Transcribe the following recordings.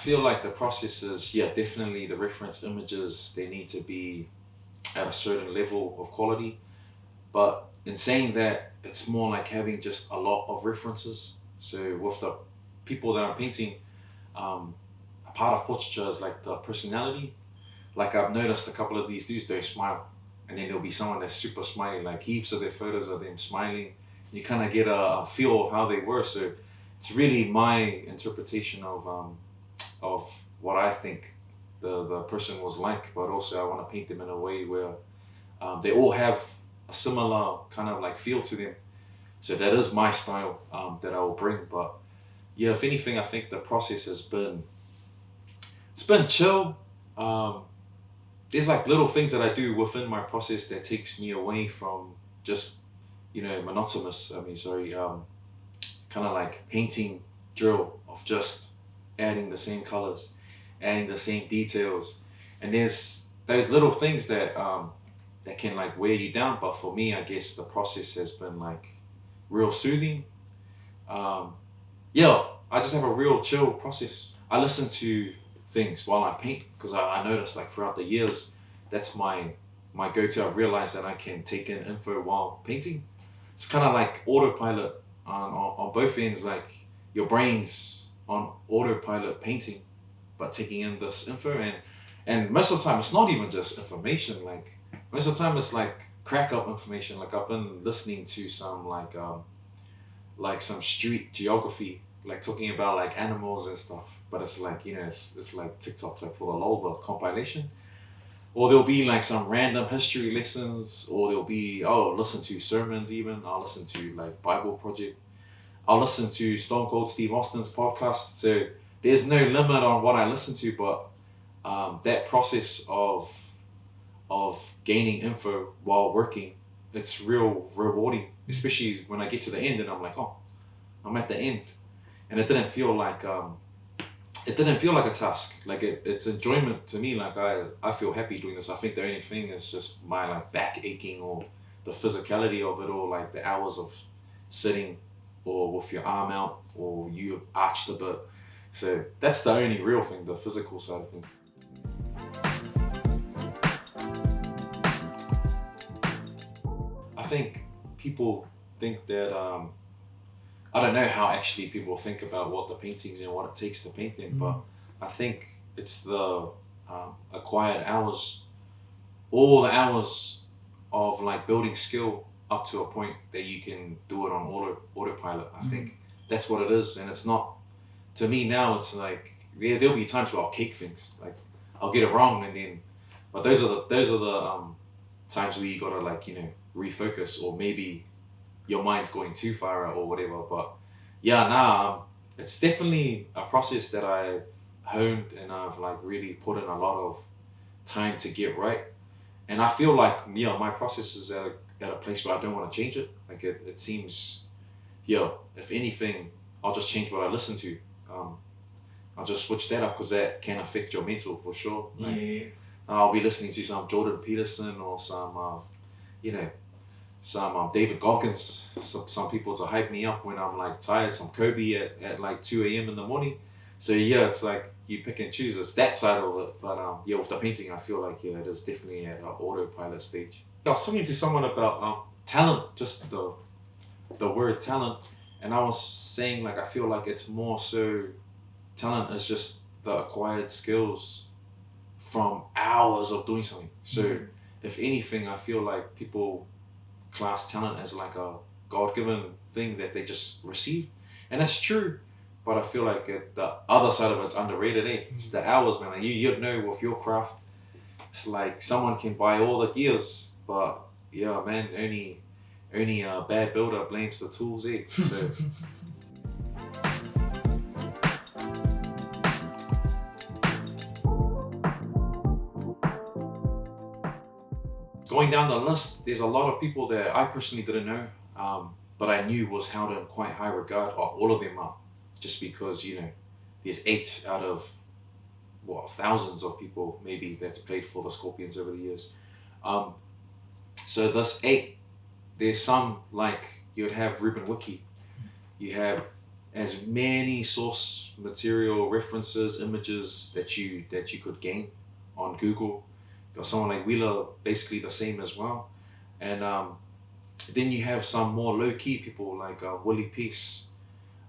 feel like the process is, yeah, definitely the reference images, they need to be at a certain level of quality. But in saying that, it's more like having just a lot of references. So with the people that I'm painting, a part of portraiture is like the personality. Like I've noticed a couple of these dudes, they smile. And then there'll be someone that's super smiley, like heaps of their photos of them smiling. You kind of get a feel of how they were. So it's really my interpretation of what I think the person was like, but also I want to paint them in a way where they all have a similar kind of like feel to them. So that is my style that I will bring. But yeah, if anything, I think the process has been, it's been chill. There's like little things that I do within my process that takes me away from just, monotonous, kind of like painting drill of just adding the same colors, adding the same details. And there's those little things that can like wear you down. But for me, I guess the process has been like real soothing. Yeah, I just have a real chill process. I listen to things while I paint because I noticed like throughout the years, that's my go-to. I've realized that I can take in info while painting. It's kind of like autopilot on both ends, like your brain's on autopilot painting, but taking in this info. And most of the time, it's not even just information. Like most of the time, it's like crack up information. Like I've been listening to some like some street geography, like talking about like animals and stuff. But it's like, it's like TikTok's like for the lol, the compilation. Or there'll be like some random history lessons, or there'll be, listen to sermons even. I'll listen to like Bible Project. I'll listen to Stone Cold Steve Austin's podcast. So there's no limit on what I listen to, but that process of gaining info while working, it's real rewarding, especially when I get to the end and I'm like, oh, I'm at the end. And it didn't feel like a task. Like it's enjoyment to me. Like I feel happy doing this. I think the only thing is just my like back aching or the physicality of it, or like the hours of sitting or with your arm out or you arched a bit. So that's the only real thing, the physical side of things. I think people think that I don't know how actually people think about what the paintings and what it takes to paint them, but I think it's the acquired hours, all the hours of like building skill up to a point that you can do it on autopilot. I think that's what it is. And it's not, to me now, it's like, there'll be times where I'll cake things. Like I'll get it wrong but those are the times where you gotta like, refocus, or maybe your mind's going too far out or whatever. But yeah, it's definitely a process that I honed and I've like really put in a lot of time to get right. And I feel like, my process is at a place where I don't want to change it. Like it seems, if anything, I'll just change what I listen to. I'll just switch that up because that can affect your mental for sure. Like, I'll be listening to some Jordan Peterson or some, some David Goggins, some people to hype me up when I'm like tired, some Kobe at like 2 a.m. in the morning. So yeah, it's like you pick and choose. It's that side of it. But with the painting, I feel like it is definitely at an autopilot stage. I was talking to someone about talent, just the word talent, and I was saying like I feel like it's more so talent is just the acquired skills from hours of doing something. So if anything, I feel like people class talent as like a God-given thing that they just receive, and that's true. But I feel like the other side of it's underrated. It's the hours, man. Like you know, with your craft, it's like someone can buy all the gears, but yeah, man, only a bad builder blames the tools. So. Going down the list, there's a lot of people that I personally didn't know, but I knew was held in quite high regard. All of them are, just because there's 8 out of thousands of people maybe that's played for the Scorpions over the years. So this 8, there's some like you'd have Ruben Wiki, you have as many source material references, images that you could gain on Google. Or someone like Wheeler, basically the same as well. And then you have some more low key people like Willie Peace,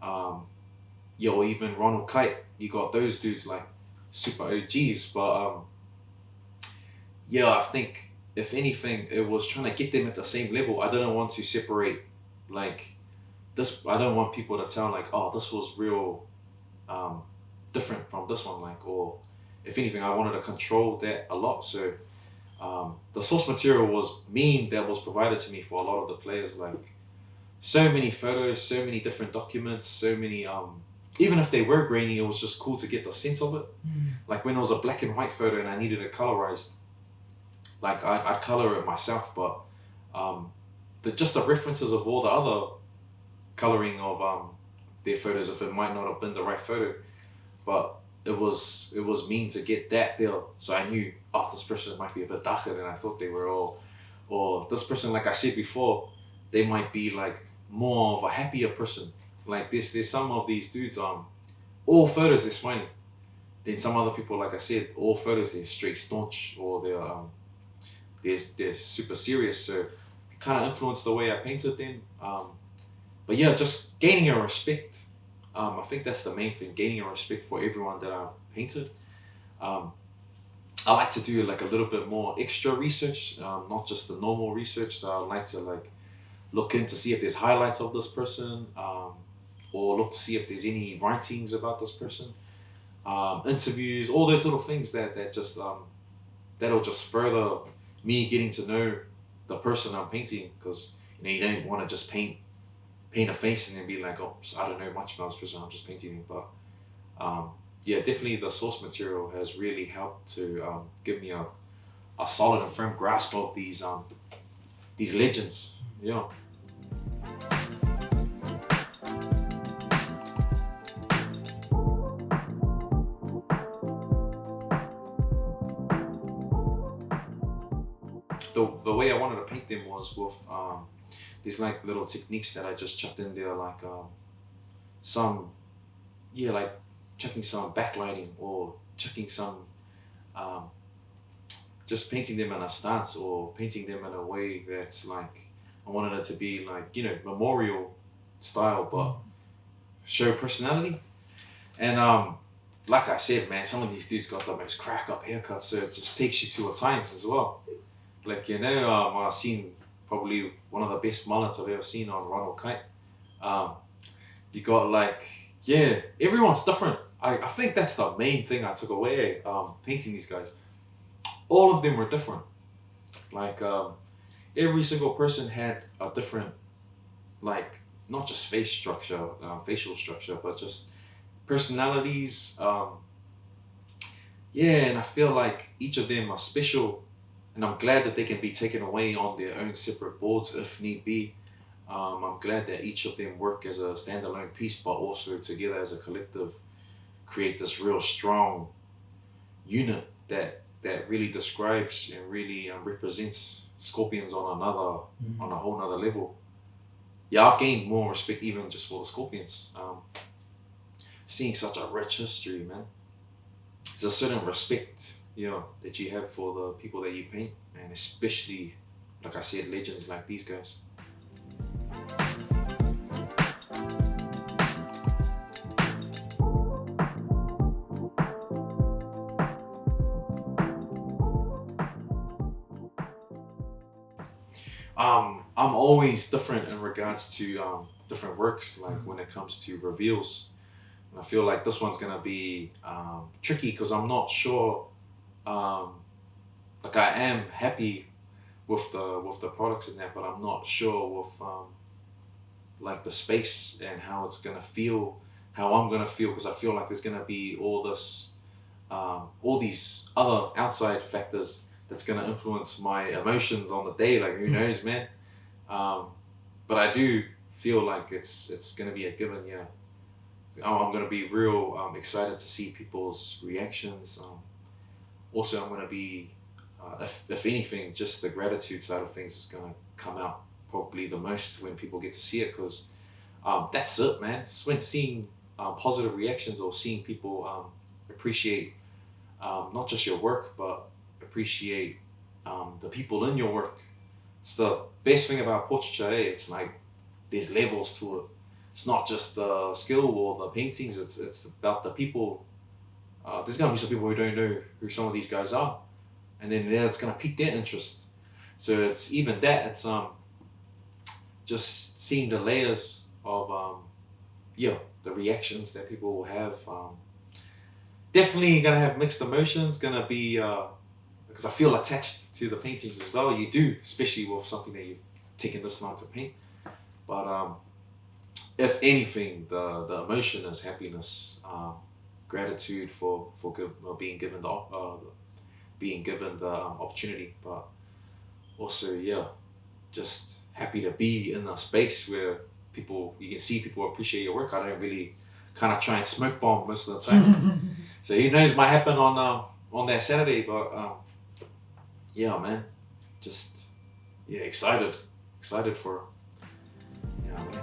yeah, or even Ronald Kite. You got those dudes like super OGs, but yeah, I think if anything, it was trying to get them at the same level. I didn't want to separate like this. I don't want people to tell like, oh, this was real different from this one, like, or if anything, I wanted to control that a lot. So the source material was that was provided to me for a lot of the players, like so many photos, so many different documents, so many even if they were grainy, it was just cool to get the sense of it. Like when it was a black and white photo and I needed it colorized, like I'd color it myself, but just the references of all the other coloring of their photos, if it might not have been the right photo, but it was mean to get that there. So I knew, oh, this person might be a bit darker than I thought they were, or this person, like I said before, they might be like more of a happier person. Like there's some of these dudes, all photos they're smiling. Then some other people, like I said, all photos they're straight staunch, or they're super serious. So it kind of influenced the way I painted them. But yeah, just gaining a respect. I think that's the main thing, gaining a respect for everyone that I've painted. I like to do like a little bit more extra research, not just the normal research. So I like to like look in to see if there's highlights of this person, or look to see if there's any writings about this person, interviews, all those little things that just that'll just further me getting to know the person I'm painting, because you don't want to just paint a face and then be like, oh, I don't know much about this person, I'm just painting it. But yeah, definitely the source material has really helped to give me a solid and firm grasp of these legends. Yeah. The way I wanted to paint them was with these like little techniques that I just chucked in there, like like chucking some backlighting, or chucking some just painting them in a stance, or painting them in a way that's like I wanted it to be like, memorial style, but show personality. And like I said, man, some of these dudes got the most crack up haircuts, so it just takes you to a time as well. Like, I've seen probably one of the best mullets I've ever seen on Ronald Kite. You got like, yeah, everyone's different. I think that's the main thing I took away painting these guys. All of them were different. Like every single person had a different, like, not just facial structure, but just personalities. Yeah, and I feel like each of them are special, and I'm glad that they can be taken away on their own separate boards if need be. I'm glad that each of them work as a standalone piece, but also together as a collective create this real strong unit that really describes and really represents Scorpions on a whole nother level. Yeah, I've gained more respect even just for the Scorpions. Seeing such a rich history, man. There's a certain respect, that you have for the people that you paint, and especially, like I said, legends like these guys. I'm always different in regards to different works, like when it comes to reveals. And I feel like this one's gonna be tricky because I'm not sure. Like I am happy with the products in there, but I'm not sure with like the space and how it's gonna feel, how I'm gonna feel, because I feel like there's gonna be all these other outside factors that's gonna influence my emotions on the day. Like who knows, man. But I do feel like it's gonna be a given. Yeah, I'm gonna be real excited to see people's reactions. Also, I'm gonna be, if anything, just the gratitude side of things is gonna come out probably the most when people get to see it, because That's it, man. Just when seeing positive reactions or seeing people appreciate not just your work, but appreciate the people in your work. It's the best thing about portraiture. It's like there's levels to it. It's not just the skill or the paintings. It's about the people. There's gonna be some people who don't know who some of these guys are, and then it's gonna pique their interest. So it's even that. It's just seeing the layers of the reactions that people will have. Definitely gonna have mixed emotions. Gonna be because I feel attached to the paintings as well. You do, especially with something that you've taken this long to paint. But if anything, the emotion is happiness, gratitude for being given the opportunity, but also just happy to be in a space where you can see people appreciate your work. I don't really kind of try and smoke bomb most of the time. So who knows, might happen on that Saturday, but yeah, man, just excited for it. Yeah, man.